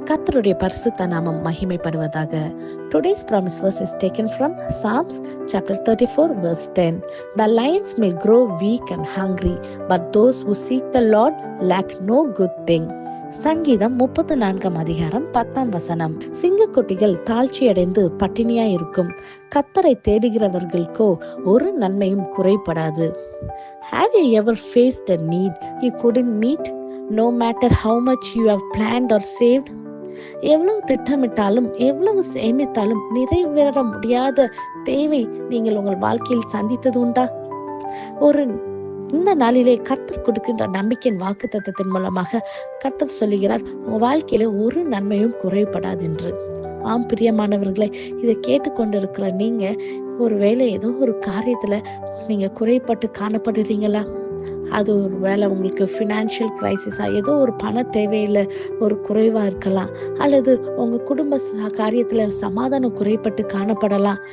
கர்த்தருடைய பரிசுத்த நாமம் மகிமைப்படுவதாக. Today's promise verse is taken from Psalms chapter 34 verse 10. The lions may grow weak and hungry, but those who seek the Lord lack no good thing. சங்கீதம் 34 அதிகாரம் 10 சிங்கக்குட்டிகள் தாழ்ச்சியடைந்து பட்டினியா இருக்கும், கர்த்தரை தேடுகிறவர்களுக்கோ ஒரு நன்மையும் குறைபடாது. Have you ever faced a need you couldn't meet, no matter how much you have planned or saved? எவ்வளவு திட்டமிட்டாலும் எவ்வளவு சேமித்தாலும் நிறைவேற முடியாத தேவை நீங்கள் உங்கள் வாழ்க்கையில் சந்தித்தது உண்டா? இந்த நாளிலே கர்த்தர் கொடுக்கின்ற நம்பிக்கையின் வாக்குத்தத்தத்தின் மூலமாக கர்த்தர் சொல்லுகிறார், உங்க வாழ்க்கையில ஒரு நன்மையும் குறைபடாது என்று. ஆம் பிரியமானவர்களை, இதை கேட்டுக்கொண்டிருக்கிற நீங்க ஒருவேளை ஏதோ ஒரு காரியத்துல நீங்க குறைபட்டு காணப்படுறீங்களா? அது ஒரு வேளை உங்களுக்கு ஃபினான்ஷியல் கிரைசிஸா, ஏதோ ஒரு பண தேவையில ஒரு குறைவா இருக்கலாம், அல்லது உங்க குடும்ப காரியத்துல சமாதானம் குறைபட்டு காணப்படலாம்,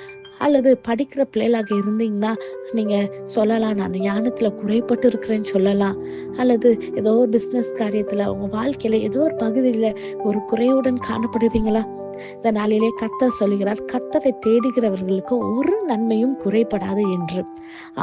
அல்லது படிக்கிற பிள்ளைகளாக இருந்தீங்கன்னா நீங்க சொல்லலாம், நான் ஞானத்துல குறைபட்டு இருக்கிறேன்னு சொல்லலாம், அல்லது ஏதோ ஒரு பிசினஸ் காரியத்துல உங்க வாழ்க்கையில ஏதோ ஒரு பகுதியில ஒரு குறைவுடன் காணப்படுறீங்களா? இந்த நாளிலே கர்த்தர் சொல்லுகிறார், கர்த்தரை தேடுகிறவர்களுக்கு ஒரு நன்மையும் குறைபடாது என்று.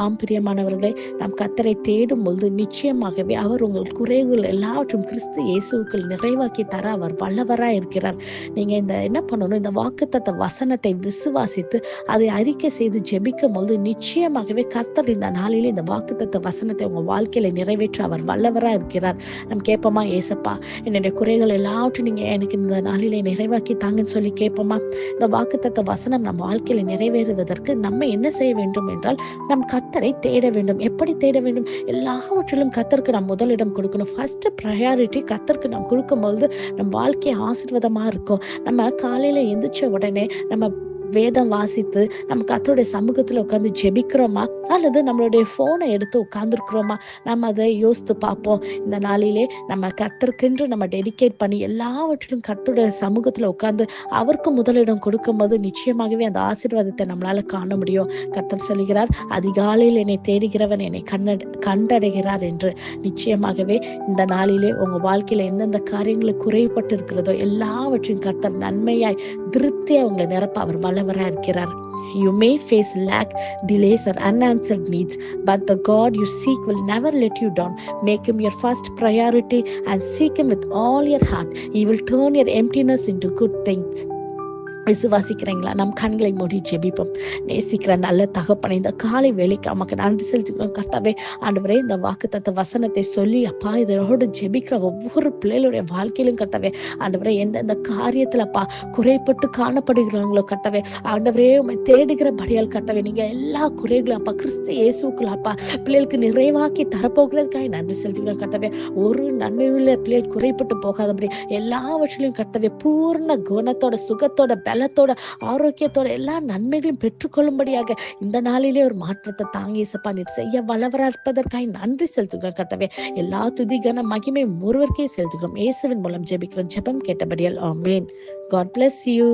ஆம் பிரியமானவர்களை, நாம் கர்த்தரை தேடும் பொழுது நிச்சயமாகவே அவர் உங்கள் குறைகள் எல்லாவற்றும் கிறிஸ்து இயேசுவுக்குள் நிறைவாக்கி தர அவர் வல்லவராய் இருக்கிறார். நீங்க என்ன பண்ணணும், இந்த வாக்குத்தத்த வசனத்தை விசுவாசித்து அதை அறிக்கை செய்து ஜெபிக்கும் பொழுது நிச்சயமாகவே கர்த்தர் இந்த நாளிலே இந்த வாக்குத்தத்த வசனத்தை உங்க வாழ்க்கையில நிறைவேற்ற அவர் வல்லவரா இருக்கிறார். நம்ம கேட்போமா, ஏசப்பா என்னுடைய குறைகள் எல்லாவற்றும் நீங்க எனக்கு இந்த நாளிலே நிறைவாக்கி தாங்கன்னு சொல்லி கேட்போமா? இந்த வாக்குத்தத்த வசனம் நம்ம வாழ்க்கையில நிறைவேறுவதற்கு நம்ம என்ன செய்ய வேண்டும் என்றால், நம் கர்த்தரை தேட வேண்டும். எப்படி தேட வேண்டும்? எல்லாவற்றிலும் கர்த்தருக்கு நாம் முதலிடம் கொடுக்கணும். ஃபர்ஸ்ட் ப்ரையாரிட்டி கர்த்தருக்கு நாம் கொடுக்கும்போது நம் வாழ்க்கை ஆசீர்வாதமா இருக்கும். நம்ம காலையில எந்திரிச்ச உடனே நம்ம வேதம் வாசித்து நம்ம கர்த்தருடைய சமூகத்துல உட்கார்ந்து ஜெபிக்கிறோமா, அல்லது நம்மளுடைய போனை எடுத்து உட்கார்ந்துருக்கிறோமா? நம்ம அதை யோசித்து பார்ப்போம். இந்த நாளிலே நம்ம கர்த்தருக்கென்று நம்ம டெடிகேட் பண்ணி எல்லாவற்றிலும் கர்த்தருடைய சமூகத்துல உட்கார்ந்து அவருக்கு முதலிடம் கொடுக்கும் போது நிச்சயமாகவே அந்த ஆசீர்வாதத்தை நம்மளால காண முடியும். கர்த்தர் சொல்லுகிறார், அதிகாலையில் என்னை தேடுகிறவன் என்னை கண்டடைகிறார் என்று. நிச்சயமாகவே இந்த நாளிலே உங்க வாழ்க்கையில எந்தெந்த காரியங்களுக்கு குறைபட்டு இருக்கிறதோ எல்லாவற்றையும் கர்த்தர் நன்மையாய் திருப்தியா உங்களை நிரப்ப அவர் வல்லவரா இருக்கிறார். You may face lack, delays or unanswered needs, but the God you seek will never let you down. Make him your first priority and seek him with all your heart. He will turn your emptiness into good things. விசுவாசிக்கிறீங்களா? நம் கண்களை மூடி ஜெபிப்போம். நேசிக்கிற நல்ல தகப்பனை, இந்த காலை வேலைக்கு நமக்கு நன்றி செலுத்திக்கிறோம். கர்த்தாவே, ஆண்டவரே, இந்த வாக்குத்தத்த வசனத்தை சொல்லி அப்பா இதோடு ஜெபிக்கிற ஒவ்வொரு பிள்ளைகளுடைய வாழ்க்கையிலும் கர்த்தாவே, ஆண்டவரே, எந்தெந்த காரியத்துல அப்பா குறைபட்டு காணப்படுகிறாங்களோ கர்த்தாவே, ஆண்டவரே உம்மை தேடுகிறபடியால் கர்த்தாவே, நீங்க எல்லா குறைகளும் அப்பா கிறிஸ்து இயேசுக்குள்ள அப்பா பிள்ளைகளுக்கு நிறைவாக்கி தரப்போகிறதுக்காக நன்றி செலுத்திக்கிறோம். கர்த்தாவே, ஒரு நன்மையுள்ள பிள்ளைகள் குறைபட்டு போகாதபடி எல்லாவற்றிலும் கர்த்தாவே பூர்ண குணத்தோட, சுகத்தோட, பலத்தோட, ஆரோக்கியத்தோட எல்லா நன்மைகளையும் பெற்றுக்கொள்ளும்படியாக இந்த நாளிலே ஒரு மாற்றத்தை தாங்கி இயேசப்பா நீர் செய்ய வல்லவரா இருப்பதற்காக நன்றி செலுத்துகிறோம். கர்த்தாவே, எல்லா துதி கன மகிமை ஒருவருக்கே செலுத்துகிறோம். இயேசுவின் மூலம் ஜெபிக்கிறோம். ஜெபம் கேட்டபடியால் ஆமென். God bless you.